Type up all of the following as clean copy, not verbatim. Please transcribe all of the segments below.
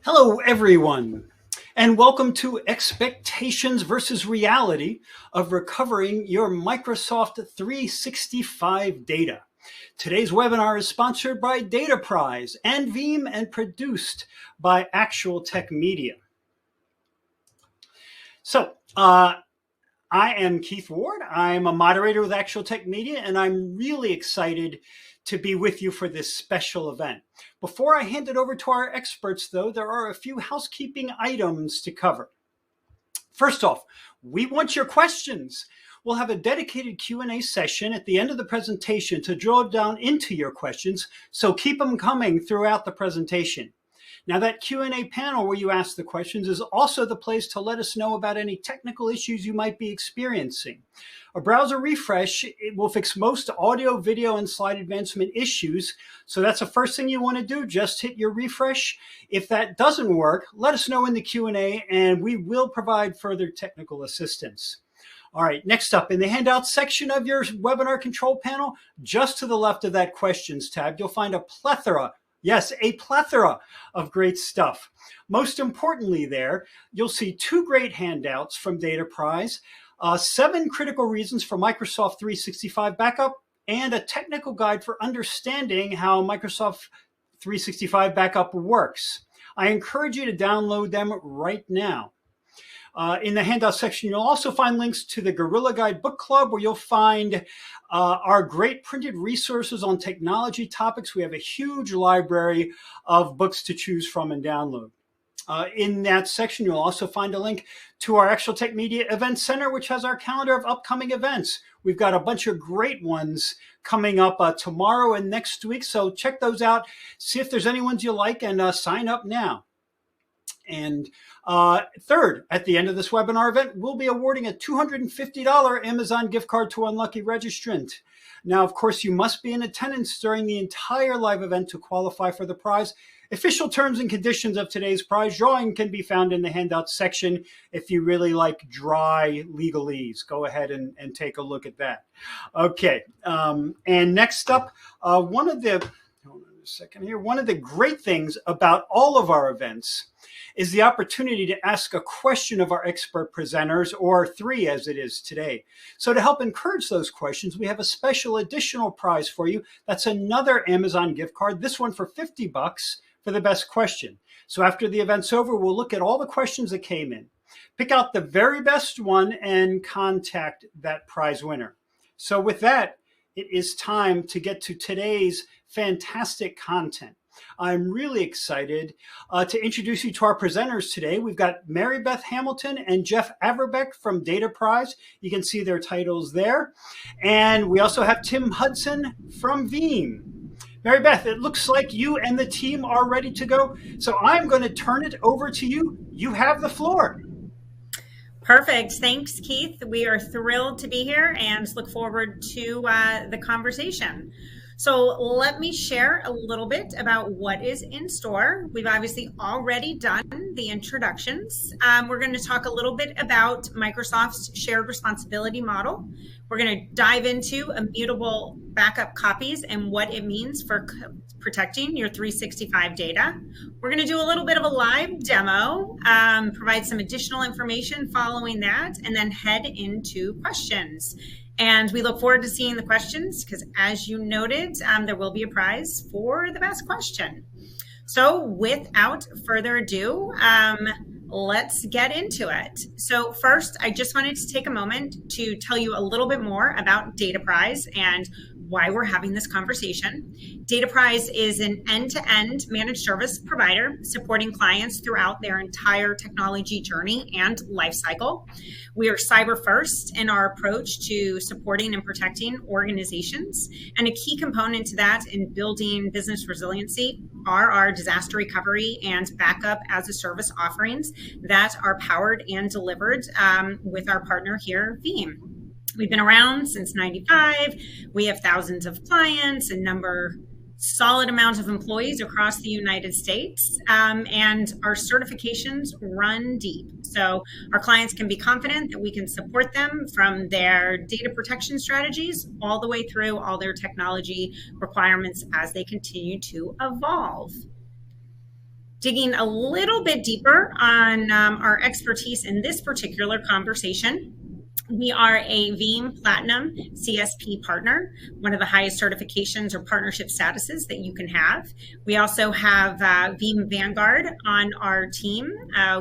Hello, everyone, and welcome to Expectations versus Reality of Recovering Your Microsoft 365 Data. Today's webinar is sponsored by Data Prize and Veeam and produced by Actual Tech Media. I am Keith Ward. I'm a moderator with Actual Tech Media, and I'm really excited to be with you for this special event. Before I hand it over to our experts, though, there are a few housekeeping items to cover. First off, we want your questions. We'll have a dedicated Q&A session at the end of the presentation to drill down into your questions, so keep them coming throughout the presentation. Now, that Q&A panel where you ask the questions is also the place to let us know about any technical issues you might be experiencing. A browser refresh, it will fix most audio, video, and slide advancement issues. So that's the first thing you want to do. Just hit your refresh. If that doesn't work, let us know in the Q&A and we will provide further technical assistance. All right, next up, in the handout section of your webinar control panel, just to the left of that questions tab, you'll find a plethora of great stuff. Most importantly there, you'll see two great handouts from Data Prize, 7 critical reasons for Microsoft 365 backup, and a technical guide for understanding how Microsoft 365 backup works. I encourage you to download them right now. In the handout section, you'll also find links to the Gorilla Guide Book Club, where you'll find our great printed resources on technology topics. We have a huge library of books to choose from and download. In that section, you'll also find a link to our Actual Tech Media Event Center, which has our calendar of upcoming events. We've got a bunch of great ones coming up tomorrow and next week, so check those out. See if there's any ones you like and sign up now. And third, at the end of this webinar event, we'll be awarding a $250 Amazon gift card to one lucky registrant. Now, of course, you must be in attendance during the entire live event to qualify for the prize. Official terms and conditions of today's prize drawing can be found in the handout section. If you really like dry legalese, go ahead and take a look at that. Okay, and next up, one of the great things about all of our events is the opportunity to ask a question of our expert presenters, or 3 as it is today. So to help encourage those questions, we have a special additional prize for you. That's another Amazon gift card, this one for $50 for the best question. So after the event's over, we'll look at all the questions that came in, pick out the very best one, and contact that prize winner. So with that, it is time to get to today's fantastic content. I'm really excited to introduce you to our presenters today. We've got Mary Beth Hamilton and Jeff Averbeck from Data Prize. You can see their titles there. And we also have Tim Hudson from Veeam. Mary Beth, it looks like you and the team are ready to go. So I'm going to turn it over to you. You have the floor. Perfect. Thanks, Keith. We are thrilled to be here and look forward to the conversation. So let me share a little bit about what is in store. We've obviously already done the introductions. We're going to talk a little bit about Microsoft's shared responsibility model. We're going to dive into immutable backup copies and what it means for protecting your 365 data. We're going to do a little bit of a live demo, provide some additional information following that, and then head into questions. And we look forward to seeing the questions because, as you noted, there will be a prize for the best question. So without further ado, let's get into it. So first, I just wanted to take a moment to tell you a little bit more about Data Prize and why we're having this conversation. Data Prize is an end-to-end managed service provider supporting clients throughout their entire technology journey and lifecycle. We are cyber first in our approach to supporting and protecting organizations. And a key component to that in building business resiliency are our disaster recovery and backup as a service offerings that are powered and delivered with our partner here, Veeam. We've been around since '95. We have thousands of clients, solid amount of employees across the United States, and our certifications run deep. So our clients can be confident that we can support them from their data protection strategies all the way through all their technology requirements as they continue to evolve. Digging a little bit deeper on our expertise in this particular conversation, we are a Veeam Platinum CSP partner, one of the highest certifications or partnership statuses that you can have. We also have Veeam Vanguard on our team,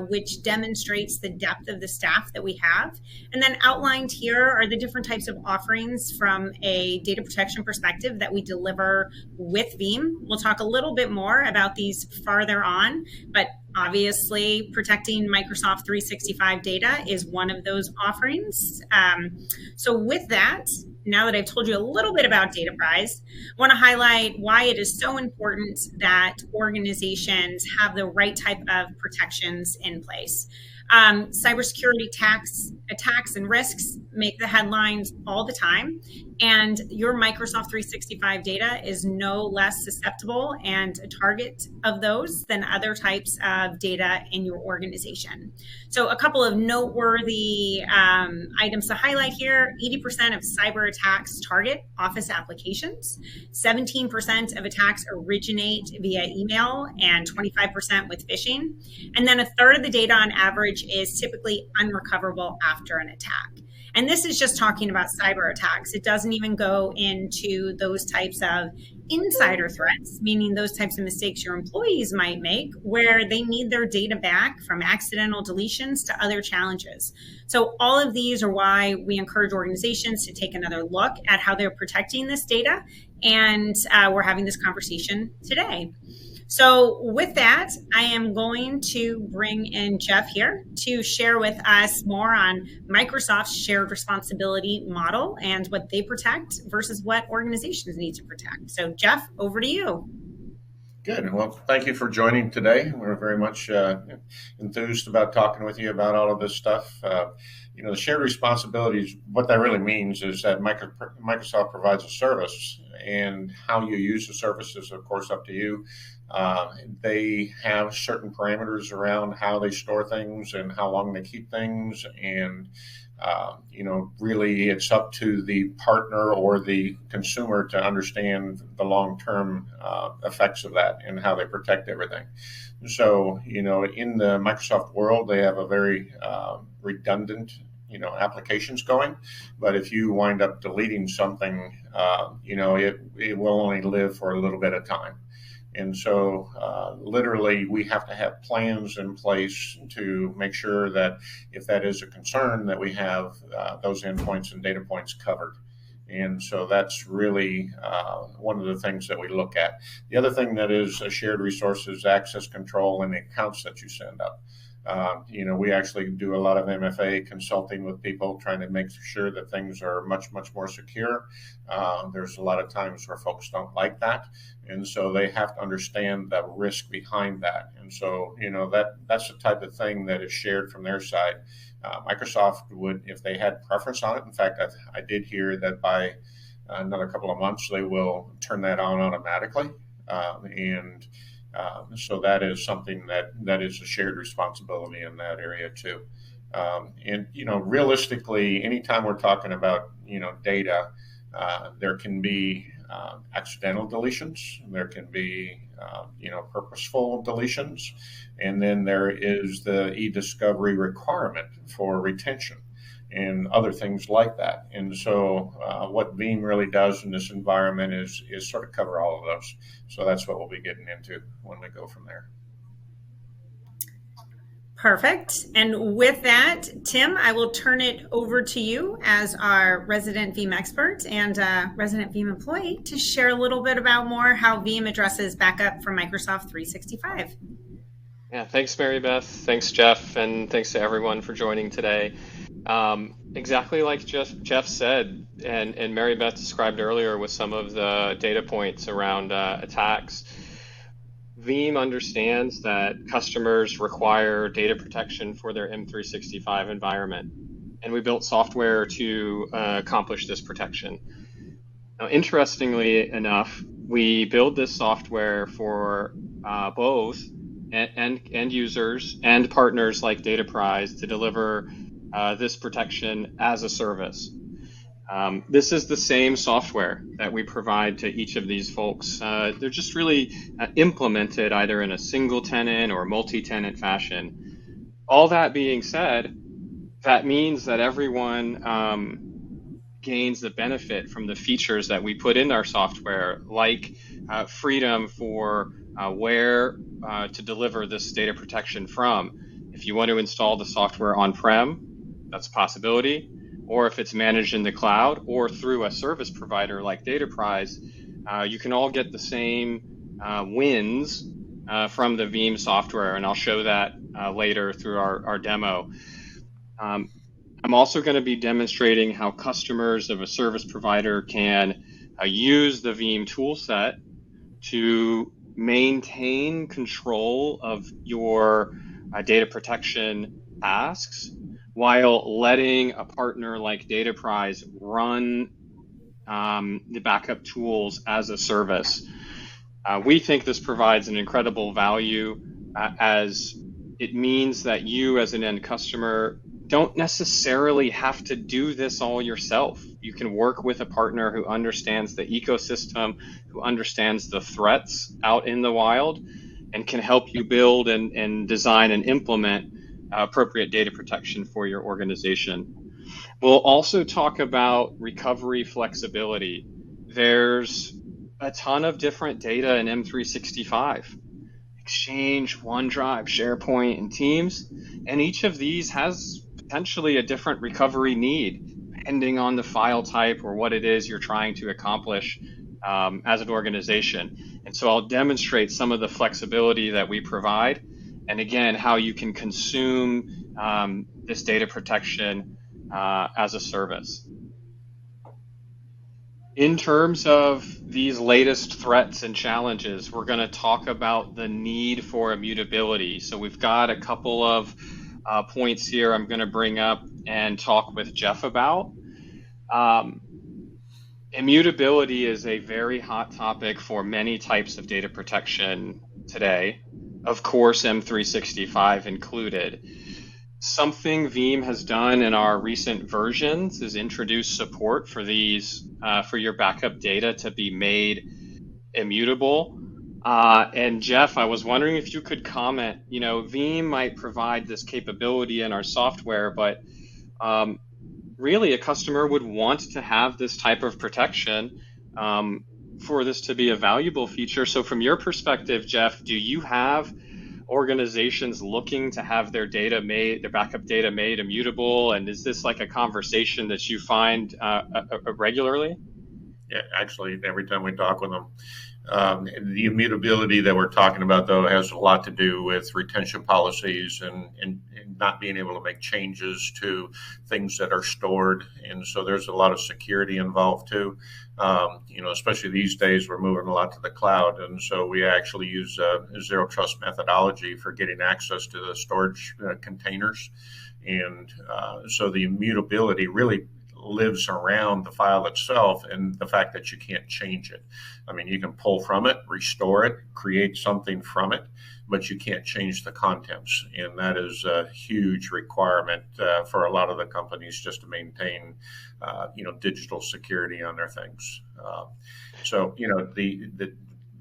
which demonstrates the depth of the staff that we have. And then outlined here are the different types of offerings from a data protection perspective that we deliver with Veeam. We'll talk a little bit more about these farther on, but obviously, protecting Microsoft 365 data is one of those offerings. So, with that, now that I've told you a little bit about DataPrize, I want to highlight why it is so important that organizations have the right type of protections in place. Cybersecurity attacks and risks make the headlines all the time, and your Microsoft 365 data is no less susceptible and a target of those than other types of data in your organization. So a couple of noteworthy items to highlight here: 80% of cyber attacks target Office applications, 17% of attacks originate via email, and 25% with phishing. And then a third of the data on average is typically unrecoverable after an attack. And this is just talking about cyber attacks. It doesn't even go into those types of insider threats, meaning those types of mistakes your employees might make where they need their data back from accidental deletions to other challenges. So all of these are why we encourage organizations to take another look at how they're protecting this data. And we're having this conversation today. So with that, I am going to bring in Jeff here to share with us more on Microsoft's shared responsibility model and what they protect versus what organizations need to protect. So Jeff, over to you. Good. Well, thank you for joining today. We're very much enthused about talking with you about all of this stuff. The shared responsibilities, what that really means is that Microsoft provides a service, and how you use the service is, of course, up to you. They have certain parameters around how they store things and how long they keep things, and really it's up to the partner or the consumer to understand the long-term effects of that and how they protect everything. So, in the Microsoft world, they have a very redundant, applications going. But if you wind up deleting something, it will only live for a little bit of time. And so literally we have to have plans in place to make sure that if that is a concern, that we have those endpoints and data points covered. And so that's really one of the things that we look at. The other thing that is a shared resource is access control and the accounts that you send up. We actually do a lot of MFA consulting with people, trying to make sure that things are much, much more secure. There's a lot of times where folks don't like that, and so they have to understand the risk behind that. And so, that's the type of thing that is shared from their side. Microsoft would, if they had preference on it. In fact, I did hear that by another couple of months, they will turn that on automatically. So that is something that is a shared responsibility in that area too. Realistically, anytime we're talking about, data, there can be accidental deletions, there can be, purposeful deletions, and then there is the e-discovery requirement for retention and other things like that. And so what Veeam really does in this environment is sort of cover all of those. So that's what we'll be getting into when we go from there. Perfect. And with that, Tim, I will turn it over to you as our resident Veeam expert and resident Veeam employee to share a little bit about more how Veeam addresses backup from Microsoft 365. Yeah, thanks, Mary Beth. Thanks, Jeff, and thanks to everyone for joining today. Exactly like Jeff said, and Mary Beth described earlier with some of the data points around attacks, Veeam understands that customers require data protection for their M365 environment, and we built software to accomplish this protection. Now, interestingly enough, we build this software for both end users and partners like DataPrize to deliver this protection as a service. This is the same software that we provide to each of these folks. They're just really implemented either in a single tenant or multi-tenant fashion. All that being said, that means that everyone gains the benefit from the features that we put in our software, like freedom for where to deliver this data protection from. If you want to install the software on-prem, that's a possibility. Or if it's managed in the cloud or through a service provider like Dataprise, you can all get the same wins from the Veeam software, and I'll show that later through our demo. I'm also going to be demonstrating how customers of a service provider can use the Veeam toolset to maintain control of your data protection tasks while letting a partner like Dataprise run the backup tools as a service. We think this provides an incredible value as it means that you as an end customer don't necessarily have to do this all yourself. You can work with a partner who understands the ecosystem, who understands the threats out in the wild, and can help you build and design and implement appropriate data protection for your organization. We'll also talk about recovery flexibility. There's a ton of different data in M365. Exchange, OneDrive, SharePoint, and Teams, and each of these has potentially a different recovery need depending on the file type or what it is you're trying to accomplish as an organization. And so I'll demonstrate some of the flexibility that we provide, and again, how you can consume this data protection as a service. In terms of these latest threats and challenges, we're going to talk about the need for immutability. So we've got a couple of points here I'm going to bring up and talk with Jeff about. Immutability is a very hot topic for many types of data protection today, of course, M365 included. Something Veeam has done in our recent versions is introduce support for these, for your backup data to be made immutable. And Jeff, I was wondering if you could comment, Veeam might provide this capability in our software, but really a customer would want to have this type of protection for this to be a valuable feature. So from your perspective, Jeff, do you have organizations looking to have their backup data made immutable? And is this like a conversation that you find regularly? Yeah, actually, every time we talk with them. The immutability that we're talking about, though, has a lot to do with retention policies and not being able to make changes to things that are stored. And so there's a lot of security involved, too. Especially these days, we're moving a lot to the cloud. And so we actually use a zero trust methodology for getting access to the storage containers. And so the immutability really lives around the file itself and the fact that you can't change it. I mean, you can pull from it, restore it, create something from it, but you can't change the contents. And that is a huge requirement for a lot of the companies just to maintain, digital security on their things.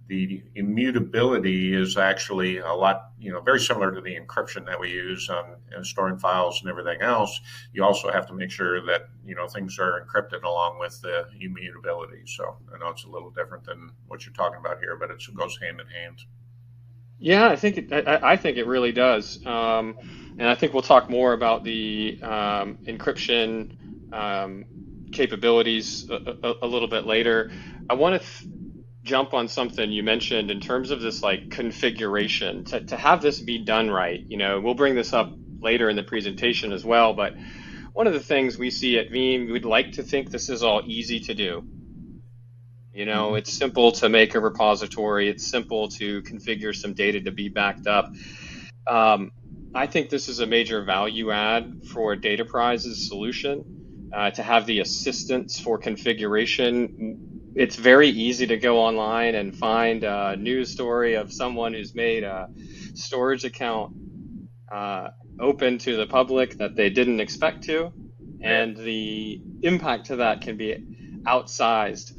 The immutability is actually a lot, very similar to the encryption that we use on storing files and everything else. You also have to make sure that, things are encrypted along with the immutability. So I know it's a little different than what you're talking about here, but it goes hand in hand. Yeah, I think it really does. And I think we'll talk more about the encryption capabilities a little bit later. I want to jump on something you mentioned in terms of this like configuration to have this be done right. We'll bring this up later in the presentation as well, but one of the things we see at Veeam, we'd like to think this is all easy to do. It's simple to make a repository. It's simple to configure some data to be backed up. I think this is a major value add for Dataprise's solution to have the assistance for configuration. It's very easy to go online and find a news story of someone who's made a storage account open to the public that they didn't expect to, and the impact to that can be outsized.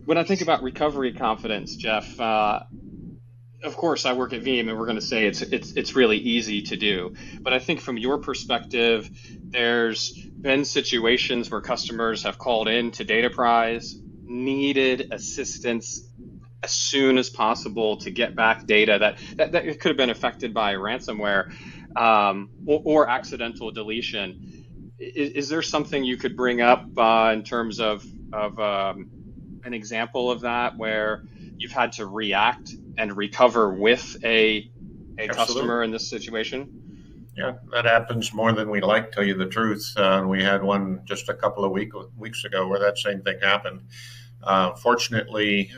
When I think about recovery confidence, Jeff, of course, I work at Veeam, and we're going to say it's really easy to do. But I think from your perspective, there's been situations where customers have called in to Dataprise, needed assistance as soon as possible to get back data that could have been affected by ransomware, or accidental deletion. Is there something you could bring up in terms of an example of that where you've had to react and recover with a customer in this situation? Yeah, that happens more than we like, tell you the truth. We had one just a couple of weeks ago where that same thing happened. Fortunately,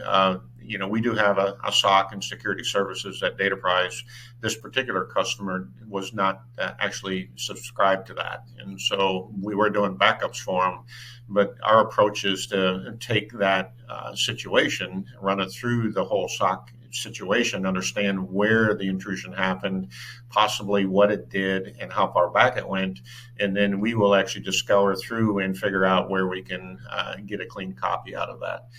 we do have a SOC and security services at Dataprise. This particular customer was not actually subscribed to that. And so we were doing backups for them. But our approach is to take that situation, run it through the whole SOC situation, understand where the intrusion happened, possibly what it did, and how far back it went. And then we will actually just scour through and figure out where we can get a clean copy out of that.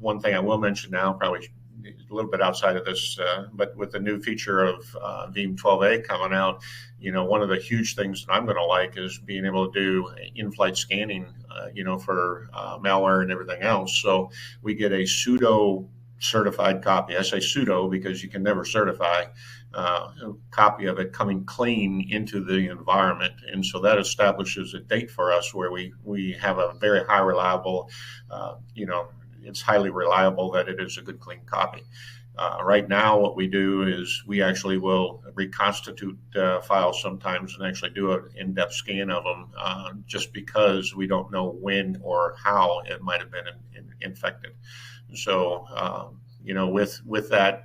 One thing I will mention now, probably a little bit outside of this, but with the new feature of Veeam 12a coming out, one of the huge things that I'm going to like is being able to do in-flight scanning, for malware and everything else. So we get a pseudo certified copy. I say pseudo because you can never certify a copy of it coming clean into the environment. And so that establishes a date for us where we have a very high reliable, it's highly reliable that it is a good clean copy. Right now, what we do is we actually will reconstitute files sometimes and actually do an in-depth scan of them just because we don't know when or how it might have been infected. So, with that,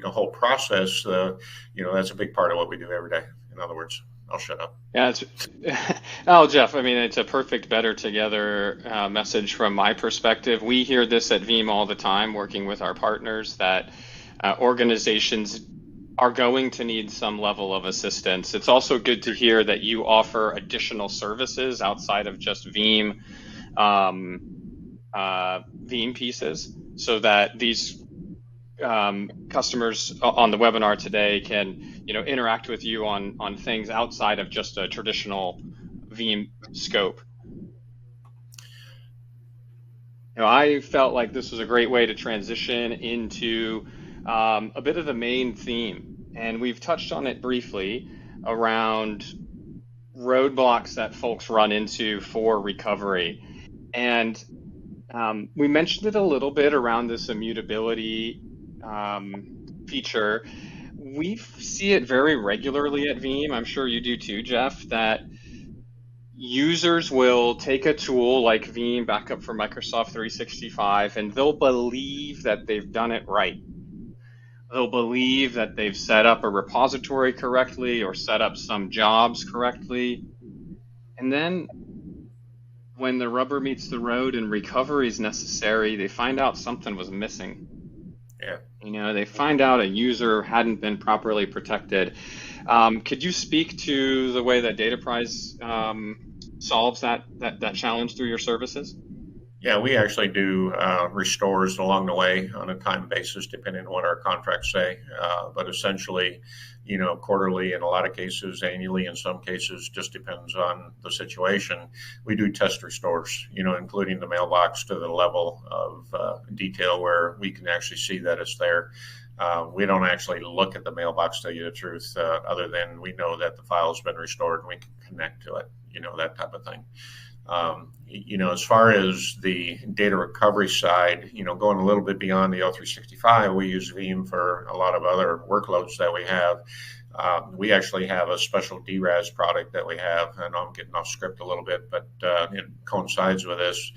whole process, that's a big part of what we do every day. In other words, I'll shut up. Yeah, Jeff, I mean, it's a perfect better together message from my perspective. We hear this at Veeam all the time, working with our partners, that organizations are going to need some level of assistance. It's also good to hear that you offer additional services outside of just Veeam pieces, so that these customers on the webinar today can interact with you on things outside of just a traditional Veeam scope. I felt like this was a great way to transition into a bit of the main theme, and we've touched on it briefly around roadblocks that folks run into for recovery. And we mentioned it a little bit around this immutability feature. We see it very regularly at Veeam. I'm sure you do too, Jeff, that users will take a tool like Veeam Backup for Microsoft 365, and they'll believe that they've done it right. They'll believe that they've set up a repository correctly or set up some jobs correctly. And then when the rubber meets the road and recovery is necessary, they find out something was missing. Yeah. They find out a user hadn't been properly protected. Could you speak to the way that Dataprise solves that challenge through your services? Yeah, we actually do restores along the way on a time basis, depending on what our contracts say. But essentially, quarterly, in a lot of cases, annually, in some cases, just depends on the situation. We do test restores, including the mailbox to the level of detail where we can actually see that it's there. We don't actually look at the mailbox, to tell you the truth, other than we know that the file's been restored and we can connect to it, that type of thing. As far as the data recovery side, going a little bit beyond the O365, we use Veeam for a lot of other workloads that we have. We actually have a special DRAS product that we have. I know I'm getting off script a little bit, but it coincides with this,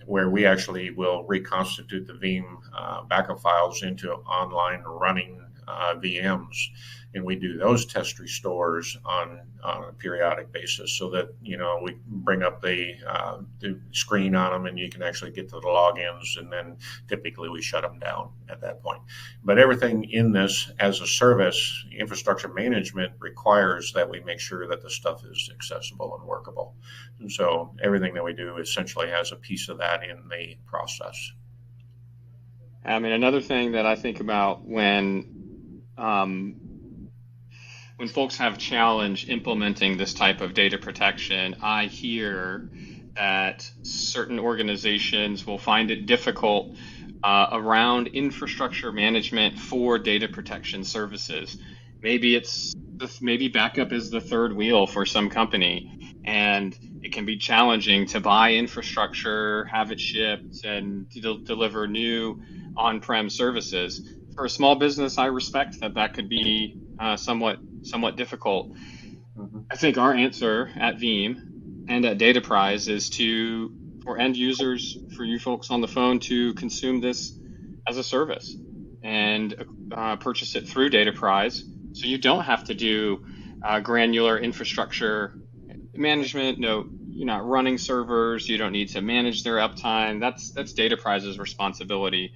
where we actually will reconstitute the Veeam backup files into online running VMs, and we do those test restores on a periodic basis, so that we bring up the screen on them, and you can actually get to the logins, and then typically we shut them down at that point. But everything in this as a service, infrastructure management, requires that we make sure that the stuff is accessible and workable. And so everything that we do essentially has a piece of that in the process. I mean, another thing that I think about when folks have challenge implementing this type of data protection, I hear that certain organizations will find it difficult around infrastructure management for data protection services. Maybe backup is the third wheel for some company, and it can be challenging to buy infrastructure, have it shipped, and deliver new on-prem services. For a small business, I respect that could be somewhat difficult. Mm-hmm. I think our answer at Veeam and at Dataprise is for end users, for you folks on the phone, to consume this as a service and purchase it through Dataprise, so you don't have to do granular infrastructure management. No, you're not running servers. You don't need to manage their uptime. That's Dataprise's responsibility.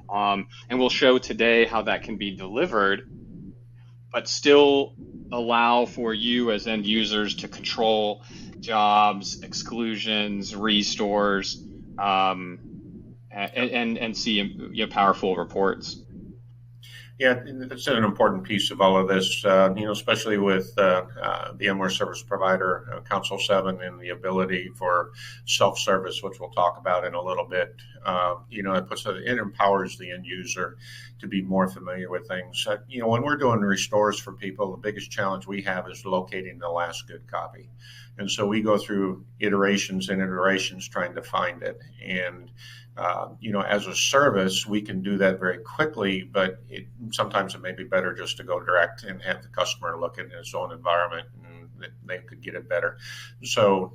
And we'll show today how that can be delivered, but still allow for you as end users to control jobs, exclusions, restores, and see powerful reports. Yeah, that's an important piece of all of this, especially with the VMware Service Provider Council 7 and the ability for self-service, which we'll talk about in a little bit. It empowers the end user to be more familiar with things. When we're doing restores for people, the biggest challenge we have is locating the last good copy. And so we go through iterations and iterations trying to find it. And as a service, we can do that very quickly, but sometimes it may be better just to go direct and have the customer look in his own environment, and they could get it better. So,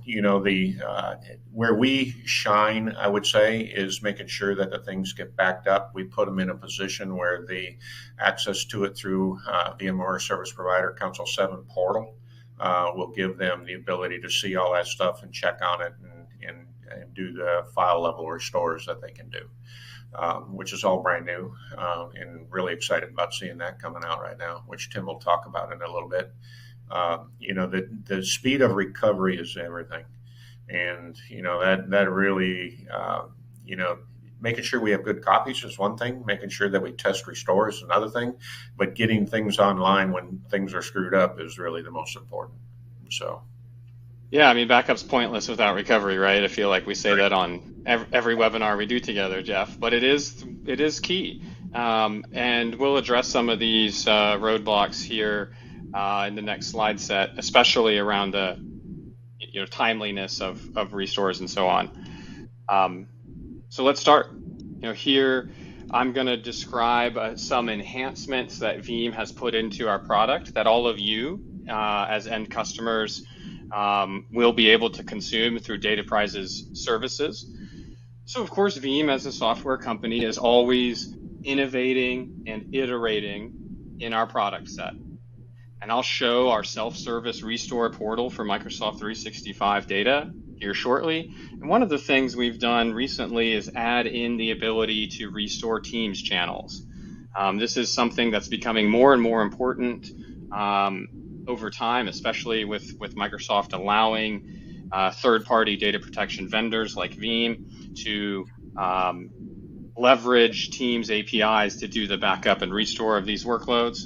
where we shine, I would say, is making sure that the things get backed up. We put them in a position where the access to it through VMware Service Provider Council 7 portal will give them the ability to see all that stuff and check on it and do the file level restores that they can do, which is all brand new, and really excited about seeing that coming out right now, which Tim will talk about in a little bit. The speed of recovery is everything. And, that really, making sure we have good copies is one thing, making sure that we test restore is another thing, but getting things online when things are screwed up is really the most important. So. Yeah, I mean, backup's pointless without recovery, right? I feel like we say that on every webinar we do together, Jeff, but it is key. And we'll address some of these roadblocks here in the next slide set, especially around the timeliness of restores and so on. So let's start. Here I'm going to describe some enhancements that Veeam has put into our product that all of you as end customers will be able to consume through Dataprise's services. So of course, Veeam as a software company is always innovating and iterating in our product set. And I'll show our self-service restore portal for Microsoft 365 data here shortly. And one of the things we've done recently is add in the ability to restore Teams channels. This is something that's becoming more and more important over time, especially with Microsoft allowing third-party data protection vendors like Veeam to leverage Teams APIs to do the backup and restore of these workloads.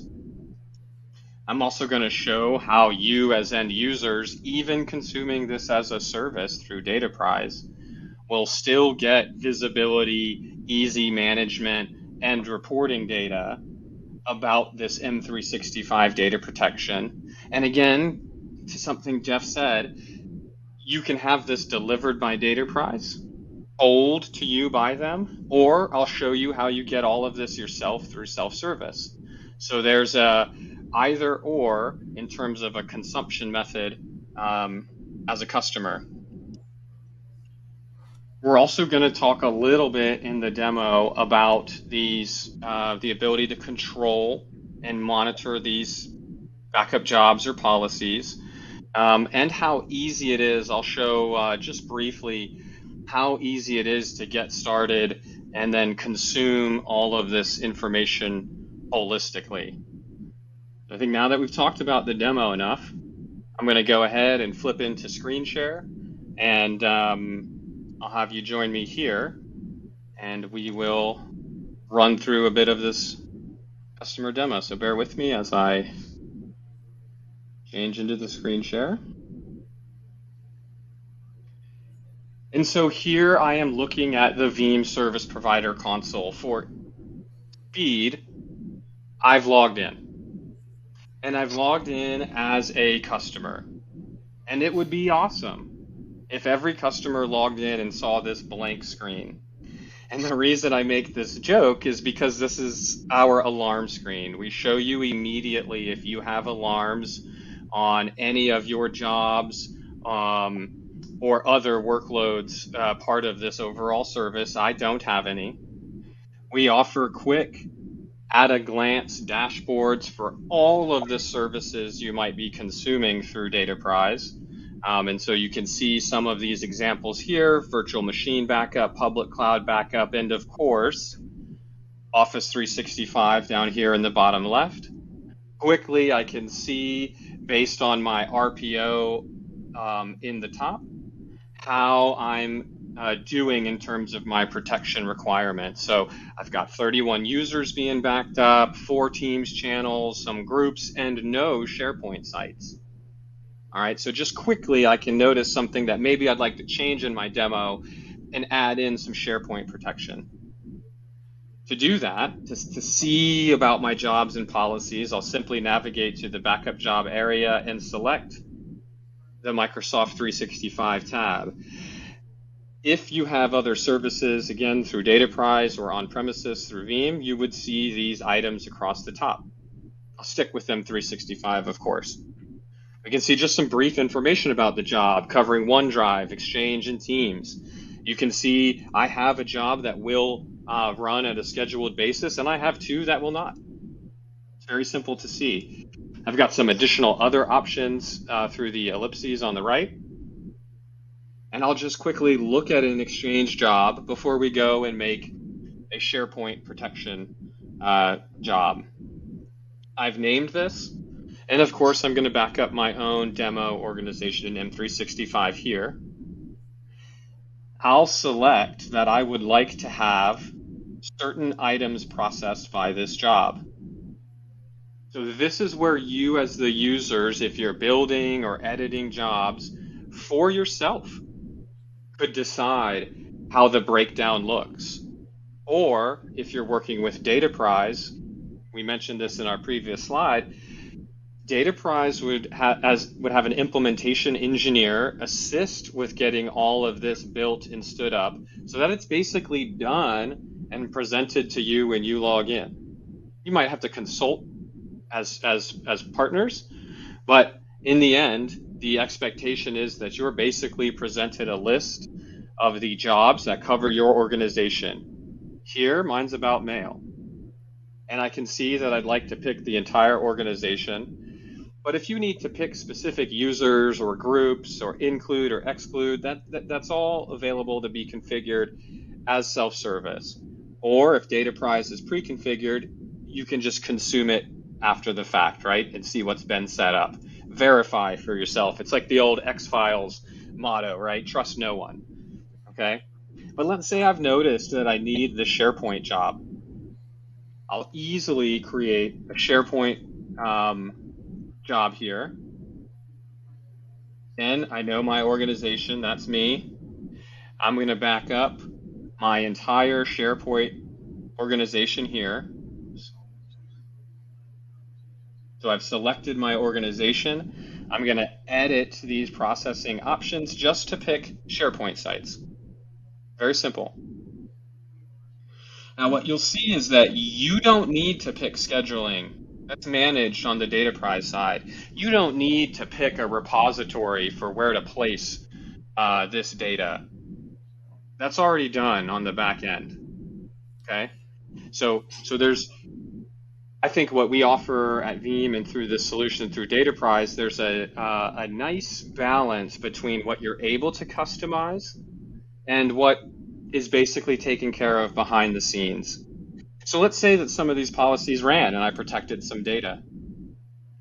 I'm also going to show how you as end users, even consuming this as a service through Dataprise, will still get visibility, easy management, and reporting data about this M365 data protection. And again, to something Jeff said, you can have this delivered by Dataprise, sold to you by them, or I'll show you how you get all of this yourself through self-service. So there's a either or in terms of a consumption method as a customer. We're also going to talk a little bit in the demo about these the ability to control and monitor these backup jobs or policies, and how easy it is. I'll show just briefly how easy it is to get started and then consume all of this information holistically. I think now that we've talked about the demo enough, I'm going to go ahead and flip into screen share, and I'll have you join me here, and we will run through a bit of this customer demo. So bear with me as I change into the screen share. And so here I am looking at the Veeam Service Provider console. For speed, I've logged in. And I've logged in as a customer. And it would be awesome if every customer logged in and saw this blank screen. And the reason I make this joke is because this is our alarm screen. We show you immediately if you have alarms on any of your jobs or other workloads part of this overall service. I don't have any. We offer quick at-a-glance dashboards for all of the services you might be consuming through Dataprise. And so you can see some of these examples here: virtual machine backup, public cloud backup, and of course, Office 365 down here in the bottom left. Quickly, I can see, based on my RPO in the top, how I'm doing in terms of my protection requirements. So I've got 31 users being backed up, 4 Teams channels, some groups, and no SharePoint sites. All right, so just quickly, I can notice something that maybe I'd like to change in my demo and add in some SharePoint protection. To do that, to see about my jobs and policies, I'll simply navigate to the backup job area and select the Microsoft 365 tab. If you have other services, again, through Dataprise or on-premises through Veeam, you would see these items across the top. I'll stick with them 365, of course. We can see just some brief information about the job, covering OneDrive, Exchange, and Teams. You can see I have a job that will run at a scheduled basis, and I have 2 that will not. It's very simple to see. I've got some additional other options through the ellipses on the right. And I'll just quickly look at an Exchange job before we go and make a SharePoint protection job. I've named this. And of course, I'm going to back up my own demo organization in M365 here. I'll select that I would like to have certain items processed by this job. So this is where you as the users, if you're building or editing jobs for yourself, could decide how the breakdown looks. Or if you're working with Dataprise, we mentioned this in our previous slide, Dataprise would have an implementation engineer assist with getting all of this built and stood up so that it's basically done and presented to you when you log in. You might have to consult as partners, but in the end, the expectation is that you're basically presented a list of the jobs that cover your organization. Here, mine's about mail. And I can see that I'd like to pick the entire organization. But if you need to pick specific users or groups or include or exclude, that's all available to be configured as self-service. Or if Dataprise is pre-configured, you can just consume it after the fact, right? And see what's been set up. Verify for yourself. It's like the old X-Files motto, right? Trust no one, okay? But let's say I've noticed that I need the SharePoint job. I'll easily create a SharePoint job here. Then I know my organization, that's me. I'm going to back up my entire SharePoint organization here. So I've selected my organization. I'm going to edit these processing options just to pick SharePoint sites. Very simple. Now what you'll see is that you don't need to pick scheduling. That's managed on the Dataprise side. You don't need to pick a repository for where to place this data. That's already done on the back end. Okay, so I think what we offer at Veeam and through this solution through Dataprise, there's a nice balance between what you're able to customize and what is basically taken care of behind the scenes. So let's say that some of these policies ran and I protected some data.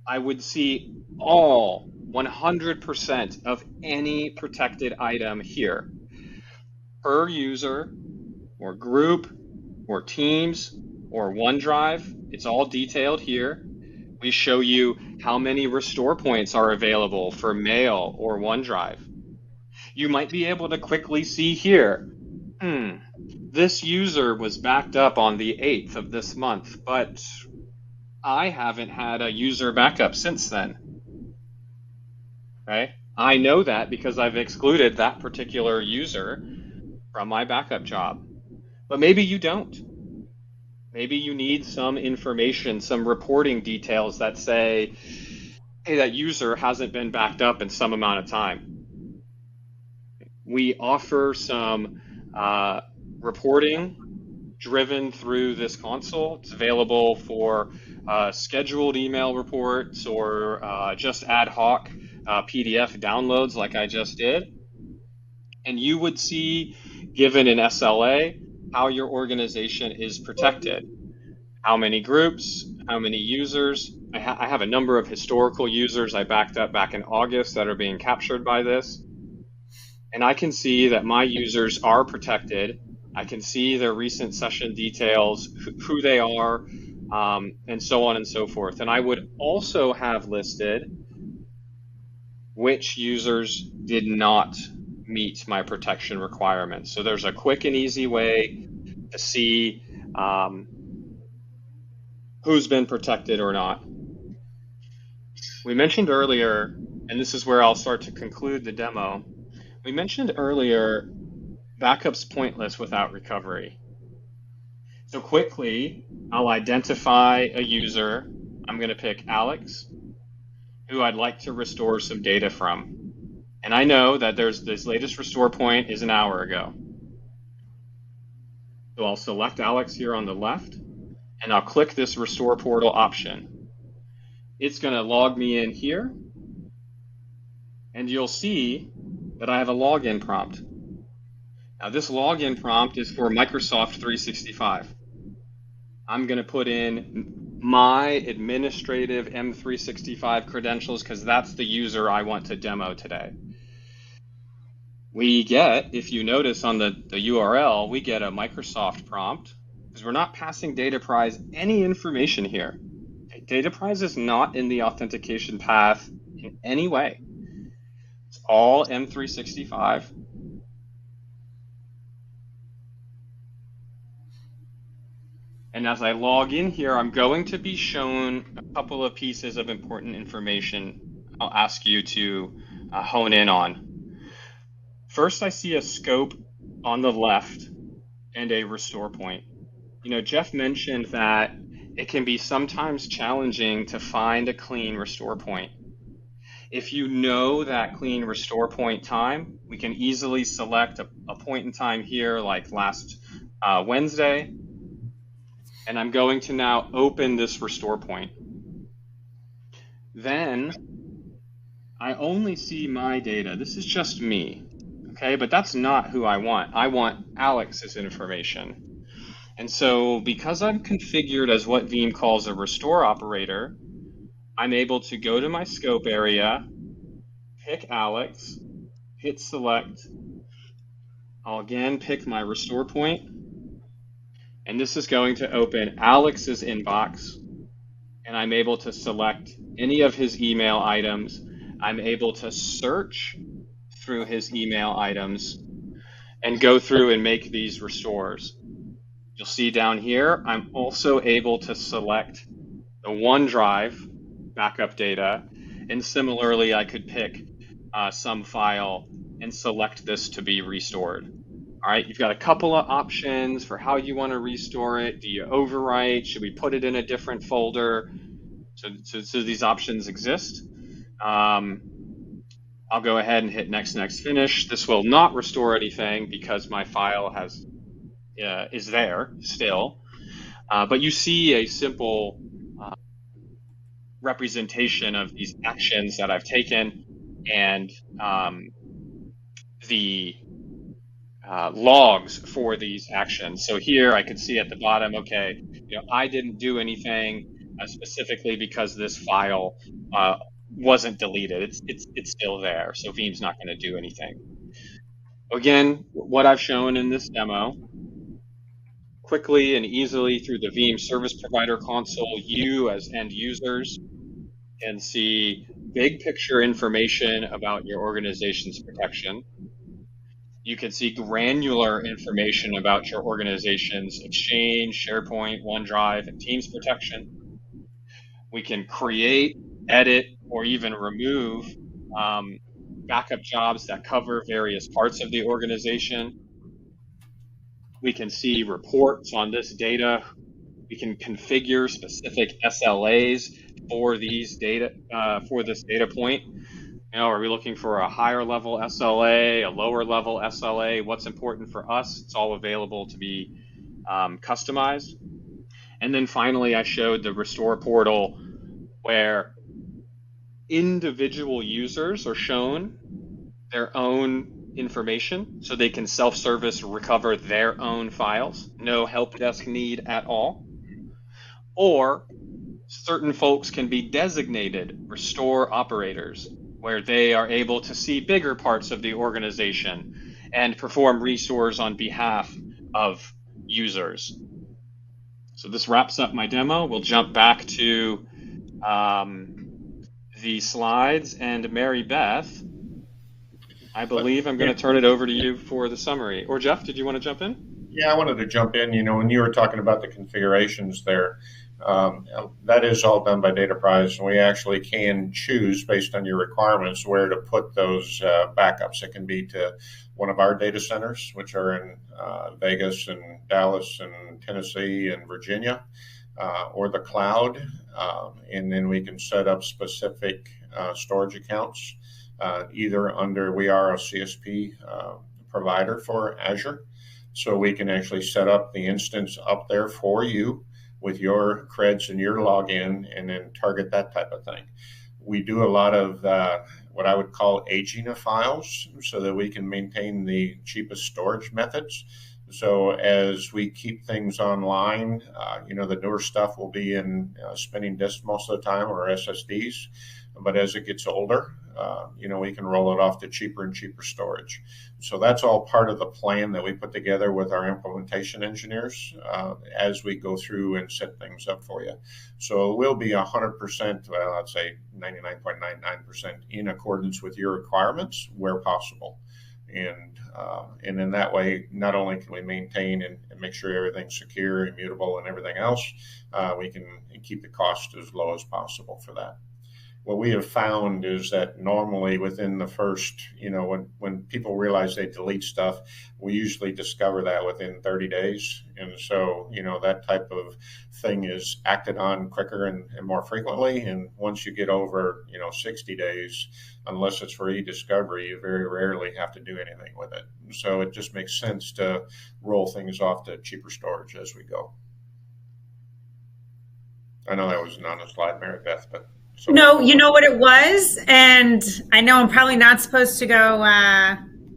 I would see all 100% of any protected item here per user or group or Teams or OneDrive. It's all detailed here. We show you how many restore points are available for Mail or OneDrive. You might be able to quickly see here, this user was backed up on the 8th of this month, but I haven't had a user backup since then. Okay? I know that because I've excluded that particular user from my backup job. But maybe you don't. Maybe you need some information, some reporting details that say, hey, that user hasn't been backed up in some amount of time. We offer some reporting driven through this console. It's available for scheduled email reports or just ad hoc PDF downloads like I just did. And you would see, given an SLA, how your organization is protected. How many groups, how many users. I have a number of historical users I backed up back in August that are being captured by this. And I can see that my users are protected. I can see their recent session details, who they are, and so on and so forth. And I would also have listed which users did not meet my protection requirements. So there's a quick and easy way to see who's been protected or not. We mentioned earlier, and this is where I'll start to conclude the demo, we mentioned earlier backups pointless without recovery. So quickly, I'll identify a user. I'm going to pick Alex, who I'd like to restore some data from. And I know that there's this latest restore point is an hour ago. So I'll select Alex here on the left, and I'll click this restore portal option. It's going to log me in here, and you'll see that I have a login prompt. Now this login prompt is for Microsoft 365. I'm going to put in my administrative M365 credentials because that's the user I want to demo today. We get, if you notice on the URL, we get a Microsoft prompt because we're not passing Dataprise any information here. Dataprise is not in the authentication path in any way. It's all M365. And as I log in here, I'm going to be shown a couple of pieces of important information I'll ask you to hone in on. First, I see a scope on the left and a restore point. You know, Jeff mentioned that it can be sometimes challenging to find a clean restore point. If you know that clean restore point time, we can easily select a point in time here like last Wednesday. And I'm going to now open this restore point. Then I only see my data. This is just me, okay? But that's not who I want. I want Alex's information. And so because I'm configured as what Veeam calls a restore operator, I'm able to go to my scope area, pick Alex, hit select. I'll again pick my restore point. And this is going to open Alex's inbox, and I'm able to select any of his email items. I'm able to search through his email items and go through and make these restores. You'll see down here, I'm also able to select the OneDrive backup data, and similarly, I could pick some file and select this to be restored. All right, you've got a couple of options for how you want to restore it. Do you overwrite? Should we put it in a different folder? So these options exist. I'll go ahead and hit next, finish. This will not restore anything because my file is there still. But you see a simple representation of these actions that I've taken and the logs for these actions. So here I could see at the bottom, okay, I didn't do anything specifically because this file wasn't deleted. It's still there, so Veeam's not going to do anything. Again, what I've shown in this demo, quickly and easily through the Veeam Service Provider Console, you as end users can see big picture information about your organization's protection. You can see granular information about your organization's Exchange, SharePoint, OneDrive, and Teams protection. We can create, edit, or even remove backup jobs that cover various parts of the organization. We can see reports on this data. We can configure specific SLAs for these data, for this data point. Are we looking for a higher level SLA, a lower level SLA? What's important for us? It's all available to be customized. And then finally, I showed the restore portal where individual users are shown their own information so they can self-service recover their own files, no help desk need at all. Or certain folks can be designated restore operators, where they are able to see bigger parts of the organization and perform restores on behalf of users. So this wraps up my demo. We'll jump back to the slides, and Mary Beth, I believe I'm going to turn it over to you for the summary. Or Jeff, did you want to jump in? Yeah, I wanted to jump in. When you were talking about the configurations there, that is all done by Dataprize, and we actually can choose based on your requirements where to put those backups. It can be to one of our data centers, which are in Vegas and Dallas and Tennessee and Virginia, or the cloud, and then we can set up specific storage accounts, either under, we are a CSP provider for Azure, so we can actually set up the instance up there for you with your creds and your login, and then target that type of thing. We do a lot of what I would call aging of files so that we can maintain the cheapest storage methods. So as we keep things online, the newer stuff will be in spinning disks most of the time, or SSDs. But as it gets older, we can roll it off to cheaper and cheaper storage. So that's all part of the plan that we put together with our implementation engineers as we go through and set things up for you. So it will be 100%, well, I'd say 99.99% in accordance with your requirements where possible. And in that way, not only can we maintain and make sure everything's secure, immutable, and everything else, we can keep the cost as low as possible for that. What we have found is that normally within the first, when people realize they delete stuff, we usually discover that within 30 days. And so, that type of thing is acted on quicker and more frequently. And once you get over, 60 days, unless it's for e-discovery, you very rarely have to do anything with it. So it just makes sense to roll things off to cheaper storage as we go. I know that was not a slide, Mary Beth, but. So. No, you know what it was, and I know I'm probably not supposed to go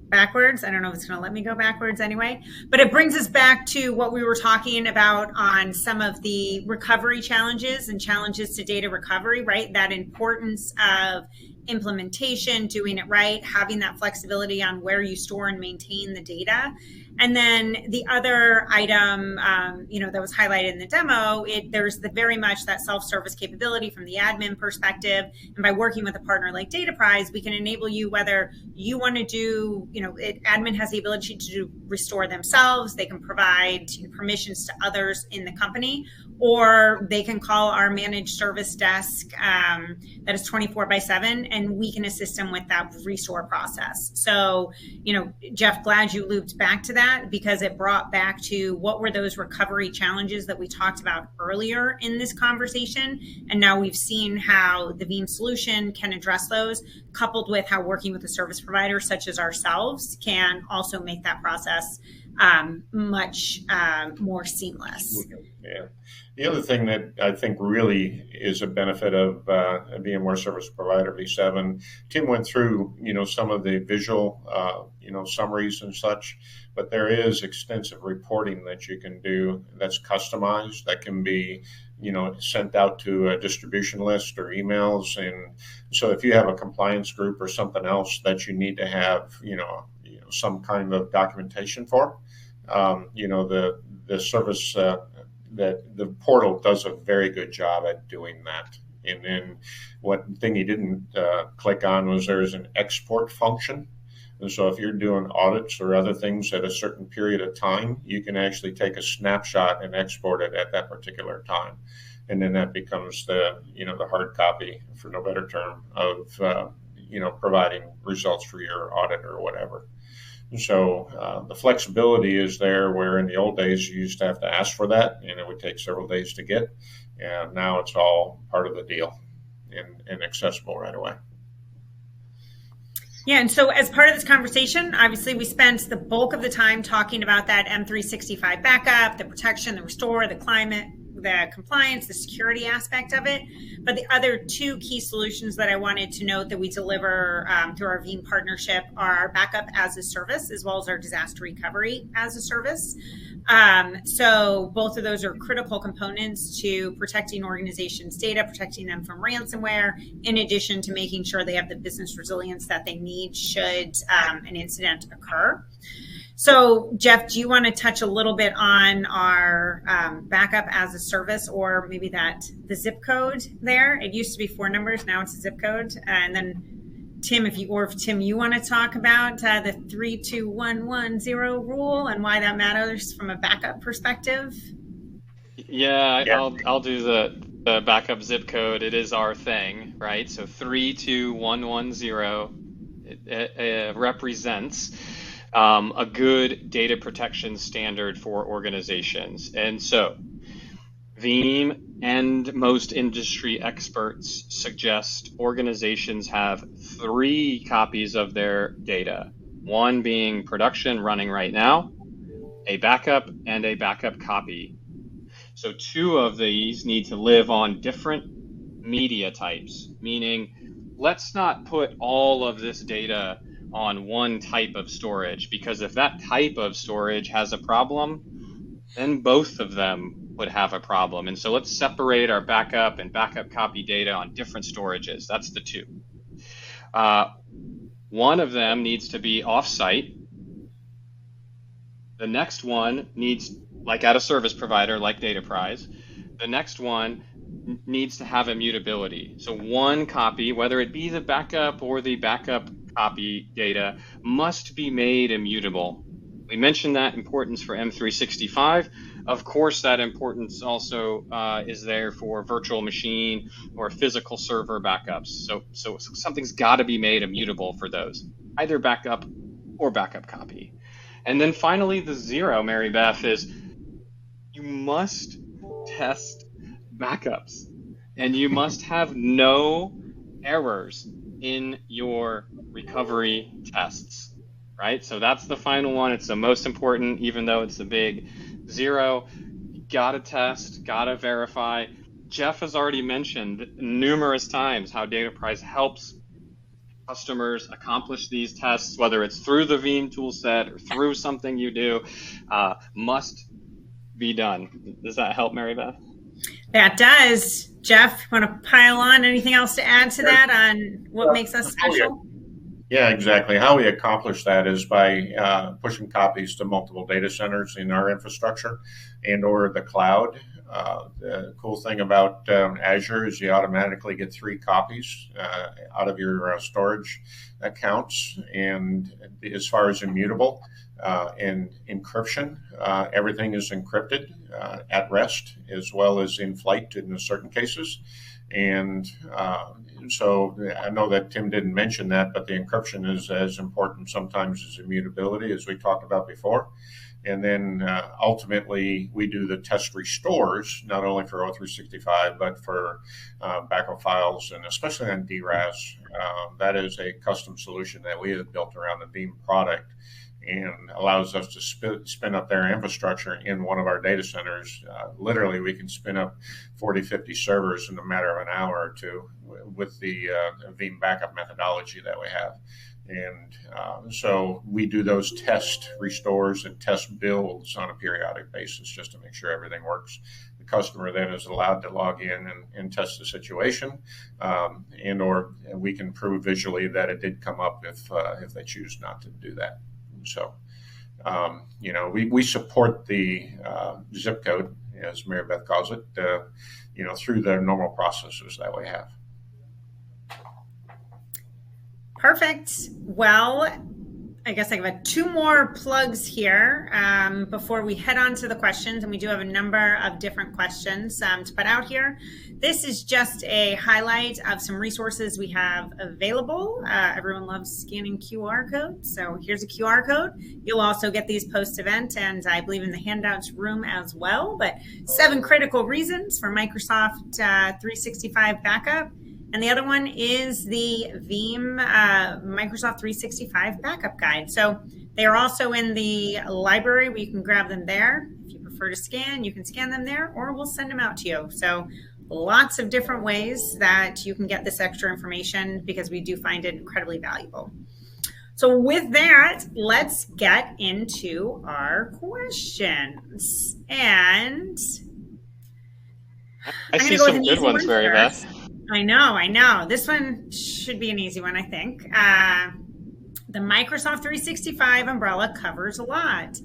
backwards. I don't know if it's going to let me go backwards anyway, but it brings us back to what we were talking about on some of the recovery challenges and challenges to data recovery, right? That importance of implementation, doing it right, having that flexibility on where you store and maintain the data. And then the other item, that was highlighted in the demo, there's very much that self-service capability from the admin perspective. And by working with a partner like Dataprize, we can enable you, whether you want to do, admin has the ability to restore themselves. They can provide permissions to others in the company, or they can call our managed service desk that is 24/7, and we can assist them with that restore process. So, Jeff, glad you looped back to that, because it brought back to what were those recovery challenges that we talked about earlier in this conversation. And now we've seen how the Veeam solution can address those, coupled with how working with a service provider such as ourselves can also make that process much more seamless. Yeah. The other thing that I think really is a benefit of being a more service provider V7, Tim went through, some of the visual, summaries and such, but there is extensive reporting that you can do that's customized, that can be, sent out to a distribution list or emails. And so if you have a compliance group or something else that you need to have, some kind of documentation for, the service that the portal does a very good job at doing that. And then one thing he didn't click on was there's an export function. And so if you're doing audits or other things at a certain period of time, you can actually take a snapshot and export it at that particular time. And then that becomes the hard copy, for no better term, of, providing results for your audit or whatever. So the flexibility is there, where in the old days you used to have to ask for that, and it would take several days to get. And now it's all part of the deal and accessible right away. Yeah, and so as part of this conversation, obviously we spent the bulk of the time talking about that M365 backup, the protection, the restore, the climate, the compliance, the security aspect of it. But the other two key solutions that I wanted to note that we deliver through our Veeam partnership are backup as a service, as well as our disaster recovery as a service. So both of those are critical components to protecting organizations' data, protecting them from ransomware, in addition to making sure they have the business resilience that they need should an incident occur. So, Jeff, do you want to touch a little bit on our backup as a service, or maybe the zip code there? It used to be 4 numbers, now it's a zip code. And then Tim, if you want to talk about the 32110 rule and why that matters from a backup perspective. Yeah. I'll do the backup zip code. It is our thing, right? So 32110 it represents a good data protection standard for organizations. And so Veeam and most industry experts suggest organizations have 3 copies of their data, one being production running right now, a backup, and a backup copy. So 2 of these need to live on different media types, meaning let's not put all of this data on one type of storage, because if that type of storage has a problem, then both of them would have a problem. And so let's separate our backup and backup copy data on different storages. That's the 2. One of them needs to be offsite. The next one needs, like at a service provider like Dataprise, the next one needs to have immutability. So one copy, whether it be the backup or the backup copy data, must be made immutable. We mentioned that importance for M365. Of course, that importance also is there for virtual machine or physical server backups. So something's got to be made immutable for those, either backup or backup copy. And then finally, the 0, Mary Beth, is you must test backups, and you must have no errors in your recovery tests, right? So that's the final one. It's the most important, even though it's the big 0. You gotta test, gotta verify. Jeff has already mentioned numerous times how Dataprise helps customers accomplish these tests, whether it's through the Veeam toolset or through something you do, must be done. Does that help, Mary Beth? That does. Jeff, want to pile on? Anything else to add to that on what makes us special? Yeah, exactly. How we accomplish that is by pushing copies to multiple data centers in our infrastructure and or the cloud. The cool thing about Azure is you automatically get 3 copies out of your storage accounts. And as far as immutable and encryption, everything is encrypted at rest as well as in flight in certain cases. And so I know that Tim didn't mention that, but the encryption is as important sometimes as immutability, as we talked about before. And then ultimately, we do the test restores, not only for O365, but for backup files, and especially on DRAS. That is a custom solution that we have built around the Veeam product. and allows us to spin up their infrastructure in one of our data centers. Literally, we can spin up 40, 50 servers in a matter of an hour or two with the Veeam backup methodology that we have. And so we do those test restores and test builds on a periodic basis just to make sure everything works. The customer then is allowed to log in and test the situation, and or we can prove visually that it did come up if they choose not to do that. So, we support the zip code, as Mary Beth calls it, through the normal processes that we have. Perfect. Well, I guess I have 2 more plugs here before we head on to the questions, and we do have a number of different questions to put out here. This is just a highlight of some resources we have available. Everyone loves scanning QR codes, so here's a QR code. You'll also get these post-event, and I believe in the handouts room as well, but 7 critical reasons for Microsoft 365 backup. And the other one is the Veeam Microsoft 365 backup guide. So they are also in the library where you can grab them there. If you prefer to scan, you can scan them there, or we'll send them out to you. So lots of different ways that you can get this extra information because we do find it incredibly valuable. So with that, let's get into our questions. And I see some good ones, Mary Beth. I know. This one should be an easy one, I think. The Microsoft 365 umbrella covers a lot.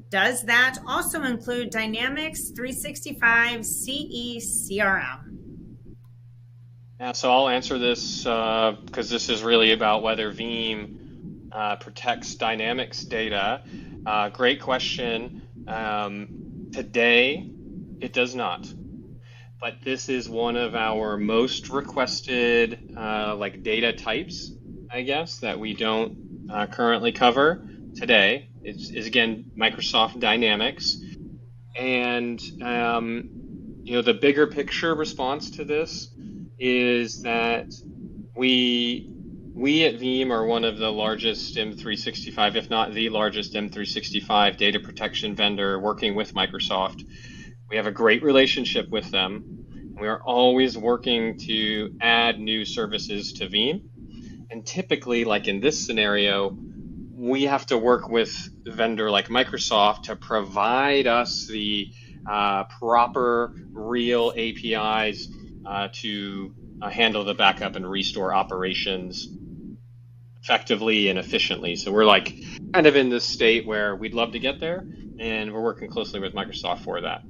Does that also include Dynamics 365 CE CRM? Yeah, so I'll answer this because this is really about whether Veeam protects Dynamics data. Great question. Today, it does not. But this is one of our most requested data types, I guess, that we don't currently cover today. Is again Microsoft Dynamics, and the bigger picture response to this is that we at Veeam are one of the largest M365, if not the largest M365 data protection vendor working with Microsoft. We have a great relationship with them. We are always working to add new services to Veeam. And typically, like in this scenario, we have to work with a vendor like Microsoft to provide us the proper, real APIs to handle the backup and restore operations effectively and efficiently. So we're like kind of in this state where we'd love to get there, and we're working closely with Microsoft for that.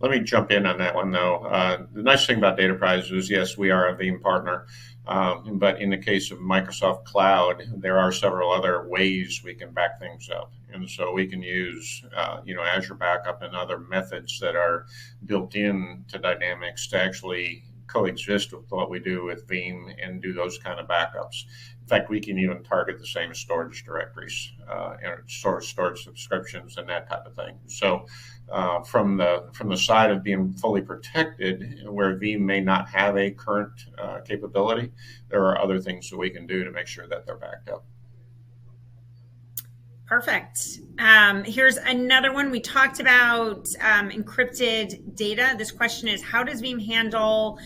Let me jump in on that one, though. The nice thing about Dataprize is, yes, we are a Veeam partner, but in the case of Microsoft Cloud, there are several other ways we can back things up. And so we can use, Azure Backup and other methods that are built in to Dynamics to actually coexist with what we do with Veeam and do those kind of backups. In fact, we can even target the same storage directories and storage subscriptions and that type of thing. So from the side of being fully protected, where Veeam may not have a current capability, there are other things that we can do to make sure that they're backed up. Perfect. Here's another one. We talked about encrypted data. This question is, how does Veeam handle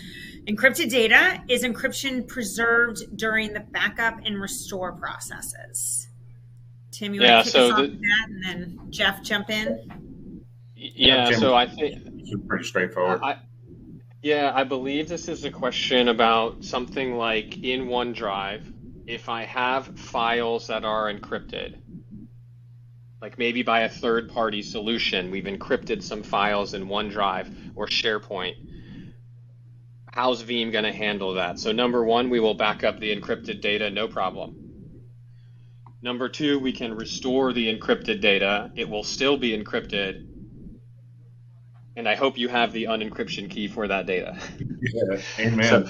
encrypted data? Is encryption preserved during the backup and restore processes? Tim, you want to kick us off with that, and then Jeff jump in? Yeah, so I think it's pretty straightforward. I believe this is a question about something like in OneDrive, if I have files that are encrypted, like maybe by a third-party solution, we've encrypted some files in OneDrive or SharePoint. How's Veeam going to handle that? So number one, we will back up the encrypted data, no problem. Number two, we can restore the encrypted data. It will still be encrypted. And I hope you have the unencryption key for that data. Yeah, amen.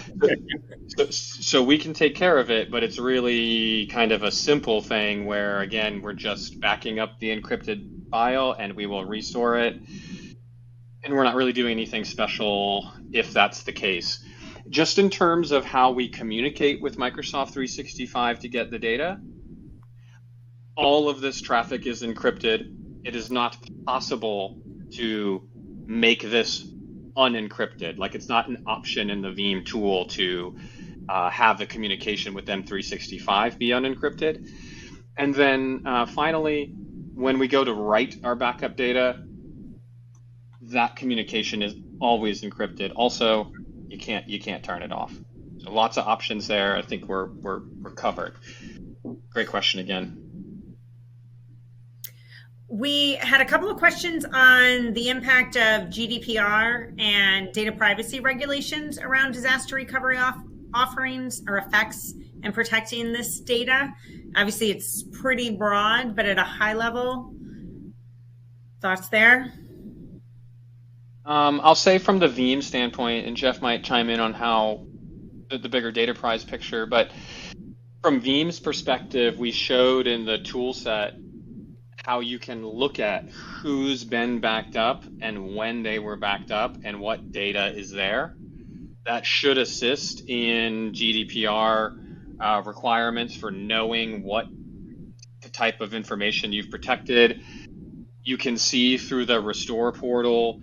So we can take care of it, but it's really kind of a simple thing where, again, we're just backing up the encrypted file and we will restore it. And we're not really doing anything special if that's the case. Just in terms of how we communicate with Microsoft 365 to get the data, all of this traffic is encrypted. It is not possible to make this unencrypted. Like, it's not an option in the Veeam tool to have the communication with M365 be unencrypted. And then finally, when we go to write our backup data, that communication is always encrypted. Also, you can't turn it off. So lots of options there. I think we're covered. Great question again. We had a couple of questions on the impact of GDPR and data privacy regulations around disaster recovery offerings or effects and protecting this data. Obviously, it's pretty broad, but at a high level, thoughts there? I'll say from the Veeam standpoint, and Jeff might chime in on how the bigger data prize picture, but from Veeam's perspective, we showed in the tool set how you can look at who's been backed up and when they were backed up and what data is there. That should assist in GDPR requirements for knowing what type of information you've protected. You can see through the restore portal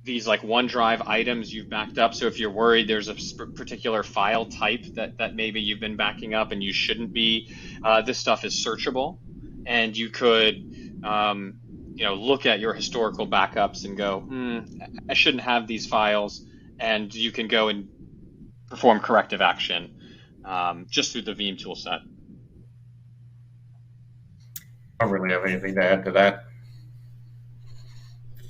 these like OneDrive items you've backed up. So if you're worried there's a particular file type that maybe you've been backing up and you shouldn't be, this stuff is searchable. And you could, look at your historical backups and go, I shouldn't have these files. And you can go and perform corrective action just through the Veeam tool set. I don't really have anything to add to that.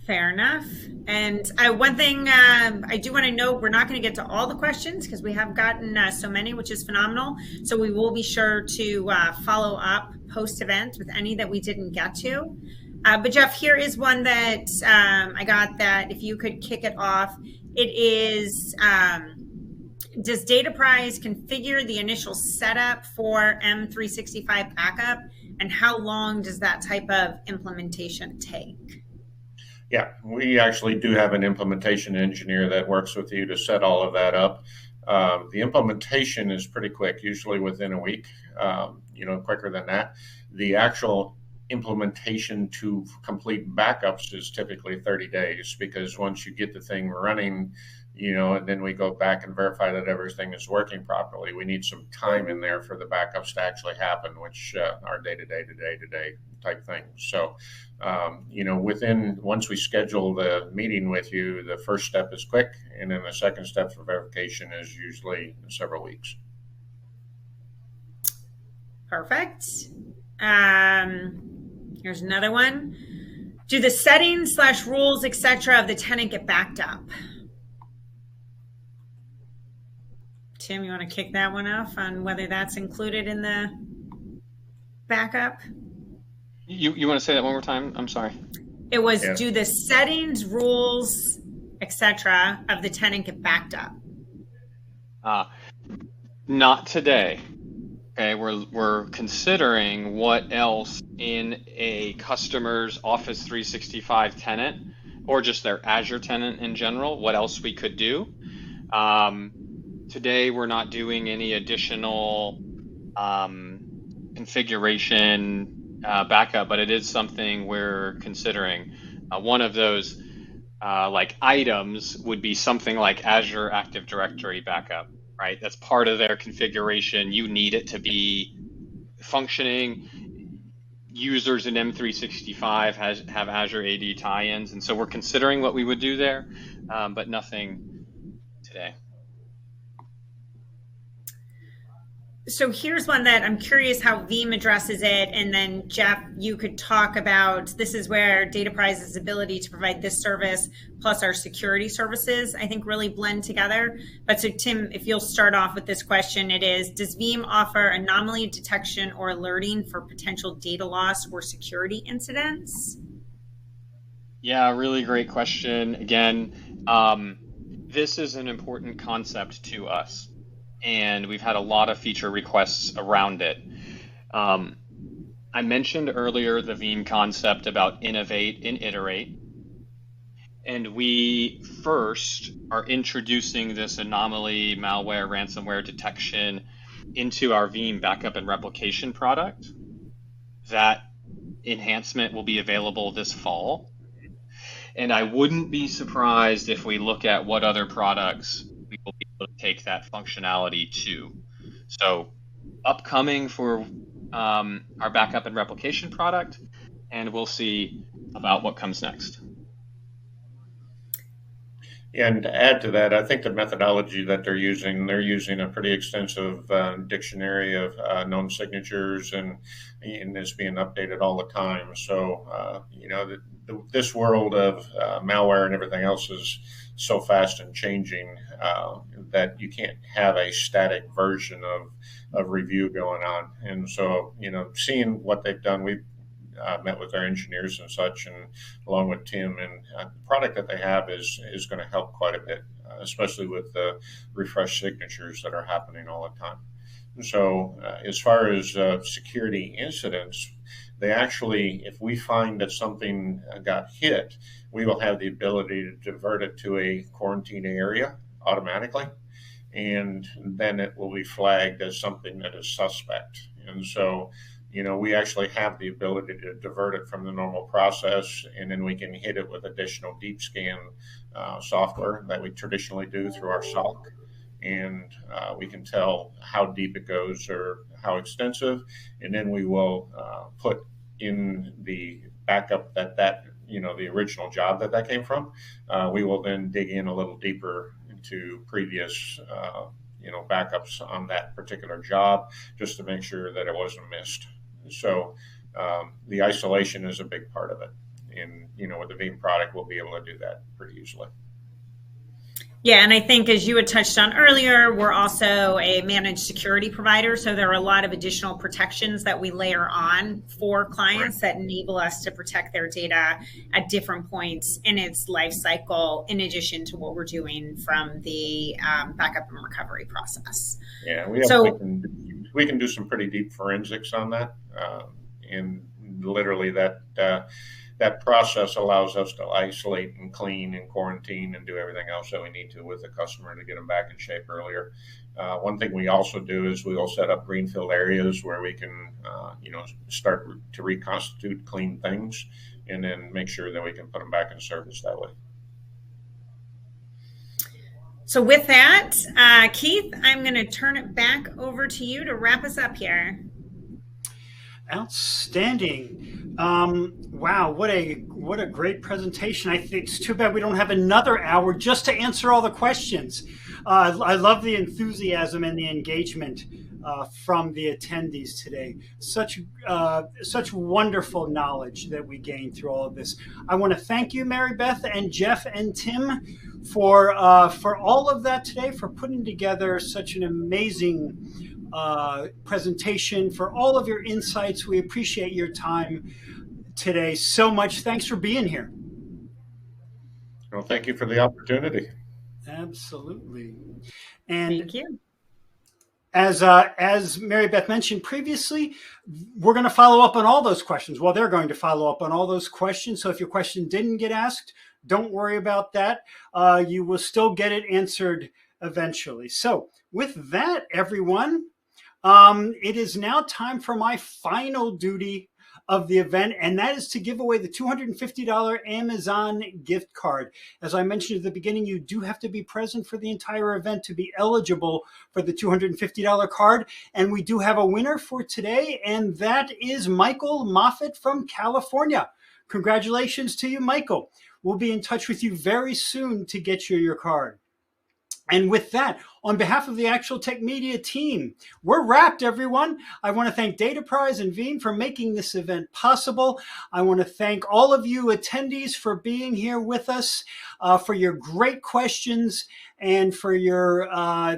Fair enough. And one thing I do want to note, we're not going to get to all the questions because we have gotten so many, which is phenomenal. So we will be sure to follow up post-event with any that we didn't get to. But Jeff, here is one that I got that if you could kick it off. It is, does DataPrize configure the initial setup for M365 backup? And how long does that type of implementation take? Yeah, we actually do have an implementation engineer that works with you to set all of that up. The implementation is pretty quick, usually within a week, quicker than that. The actual implementation to complete backups is typically 30 days because once you get the thing running, and then we go back and verify that everything is working properly. We need some time in there for the backups to actually happen, which are day-to-day type things. So, once we schedule the meeting with you, the first step is quick, and then the second step for verification is usually several weeks. Perfect. Here's another one. Do the settings / rules, etc. of the tenant get backed up? Tim, you want to kick that one off on whether that's included in the backup? You want to say that one more time? I'm sorry. It was, do the settings, rules, etc. of the tenant get backed up? Not today. Okay, we're considering what else in a customer's Office 365 tenant or just their Azure tenant in general, what else we could do. Today, we're not doing any additional configuration backup, but it is something we're considering. One of those items would be something like Azure Active Directory backup, right? That's part of their configuration. You need it to be functioning. Users in M365 have Azure AD tie-ins, and so we're considering what we would do there, but nothing today. So here's one that I'm curious how Veeam addresses it. And then Jeff, you could talk about, this is where DataPrize's ability to provide this service plus our security services, I think really blend together. But so Tim, if you'll start off with this question, it is, does Veeam offer anomaly detection or alerting for potential data loss or security incidents? Yeah, really great question. Again, this is an important concept to us, and we've had a lot of feature requests around it. I mentioned earlier the Veeam concept about innovate and iterate. And we first are introducing this anomaly, malware, ransomware detection into our Veeam backup and replication product. that enhancement will be available this fall. And I wouldn't be surprised if we look at what other products we will be able to take that functionality to. So upcoming for our backup and replication product, and we'll see about what comes next. And to add to that, I think the methodology that they're using a pretty extensive dictionary of known signatures, and it's being updated all the time. So, this world of malware and everything else is so fast and changing that you can't have a static version of review going on. And so, seeing what they've done, we've met with our engineers and such, and along with Tim, and the product that they have is going to help quite a bit, especially with the refresh signatures that are happening all the time. So as far as security incidents, they actually, if we find that something got hit, we will have the ability to divert it to a quarantine area automatically, and then it will be flagged as something that is suspect. And so we actually have the ability to divert it from the normal process, and then we can hit it with additional deep scan software that we traditionally do through our SOC. And we can tell how deep it goes or how extensive, and then we will put in the backup that the original job that came from. We will then dig in a little deeper into previous backups on that particular job, just to make sure that it wasn't missed. So the isolation is a big part of it. And, with the Veeam product, we'll be able to do that pretty easily. Yeah, and I think as you had touched on earlier, we're also a managed security provider. So there are a lot of additional protections that we layer on for clients that enable us to protect their data at different points in its life cycle, in addition to what we're doing from the backup and recovery process. Yeah, we can do some pretty deep forensics on that. And literally that process allows us to isolate and clean and quarantine and do everything else that we need to with the customer to get them back in shape earlier. One thing we also do is we will set up greenfield areas where we can, start to reconstitute clean things, and then make sure that we can put them back in service that way. So with that, Keith, I'm going to turn it back over to you to wrap us up here. Outstanding. Wow, what a great presentation. I think it's too bad we don't have another hour just to answer all the questions. I love the enthusiasm and the engagement from the attendees today. Such wonderful knowledge that we gained through all of this. I want to thank you, Mary Beth and Jeff and Tim, for all of that today, for putting together such an amazing presentation, for all of your insights. We appreciate your time today so much. Thanks for being here. Well, thank you for the opportunity. Absolutely. And thank you. As Mary Beth mentioned previously, we're going to follow up on all those questions. Well, they're going to follow up on all those questions. So if your question didn't get asked, don't worry about that. You will still get it answered eventually. So with that, everyone, it is now time for my final duty of the event, and that is to give away the $250 Amazon gift card. As I mentioned at the beginning, you do have to be present for the entire event to be eligible for the $250 card. And we do have a winner for today, and that is Michael Moffat from California. Congratulations to you, Michael. We'll be in touch with you very soon to get you your card. And with that, on behalf of the Actual Tech Media team, we're wrapped, everyone. I want to thank DataPrize and Veeam for making this event possible. I want to thank all of you attendees for being here with us, for your great questions, and for your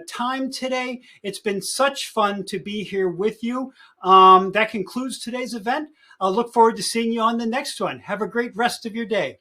time today. It's been such fun to be here with you. That concludes today's event. I'll look forward to seeing you on the next one. Have a great rest of your day.